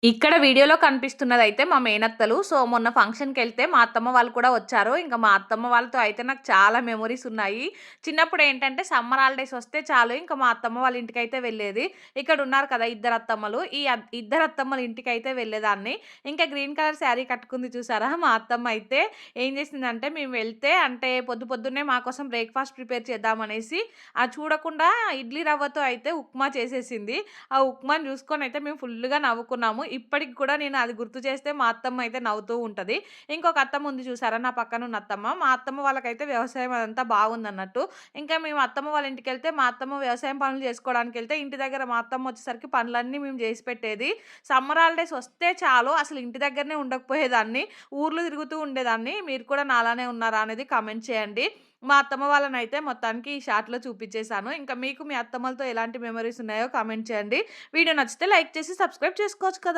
ఇక్కడ వీడియోలో కనిపిస్తున్నదైతే మా మేనత్తలు. సో, మొన్న ఫంక్షన్‌కెళ్తే మా అత్తమ్మ వాళ్ళు కూడా వచ్చారు. ఇంక మా అత్తమ్మ వాళ్ళతో అయితే నాకు చాలా మెమోరీస్ ఉన్నాయి. చిన్నప్పుడేంటంటే సమ్మర్ హాలిడేస్ వస్తే చాలు ఇంక మా అత్తమ్మ వాళ్ళ ఇంటికైతే వెళ్ళేది. ఇక్కడున్నారు కదా! ఇద్దరు అత్తమ్మలు. ఈ ఇద్దరు అత్తమ్మల ఇంటికైతే వెళ్ళేదాన్ని. ఇంకా గ్రీన్ కలర్ శారీ కట్టుకుంది చూసారా? మా అత్తమ్మ అయితే ఏం చేసిందంటే మేము వెళ్తే అంటే పొద్దున్నే మా కోసం బ్రేక్‌ఫాస్ట్ ప్రిపేర్ చేద్దామనేసి చూడకుండా ఇడ్లీ రవ్వతో అయితే ఉప్మా చేసేసింది. ఆ ఉప్మాని చూసుకొనైతే మేము ఫుల్లుగా నవ్వుకున్నాము. ఇప్పటికి కూడా నేను అది గుర్తు చేస్తే మా అత్తమ్మ అయితే నవ్వుతూ ఉంటది. ఇంకొక అత్తమ్మ ఉంది చూసారా? నా పక్కనున్న అత్తమ్మ. మా అత్తమ్మ వాళ్ళకైతే వ్యవసాయం అదంతా బాగుందన్నట్టు. ఇంకా మేము అత్తమ్మ వాళ్ళ ఇంటికెళ్తే మా అత్తమ్మ వ్యవసాయం పనులు చేసుకోవడానికెళ్తే ఇంటి దగ్గర మా అత్తమ్మ వచ్చేసరికి పనులన్నీ మేము చేసి పెట్టేది. సమ్మర్ హాలిడేస్ వస్తే చాలు అసలు ఇంటి దగ్గరనే ఉండకపోయేదాన్ని. ఊర్లు తిరుగుతూ ఉండేదాన్ని. మీరు కూడా నాలానే ఉన్నారా అనేది కామెంట్ చేయండి. మా అత్తమ్మ వాళ్ళనైతే మొత్తానికి ఈ షార్ట్‌లో చూపించేసాను. ఇంకా మీకు మీ అత్తమ్మలతో ఎలాంటి మెమోరీస్ ఉన్నాయో కామెంట్ చేయండి. వీడియో నచ్చితే లైక్ చేసి సబ్స్క్రైబ్ చేసుకోవచ్చు కదా!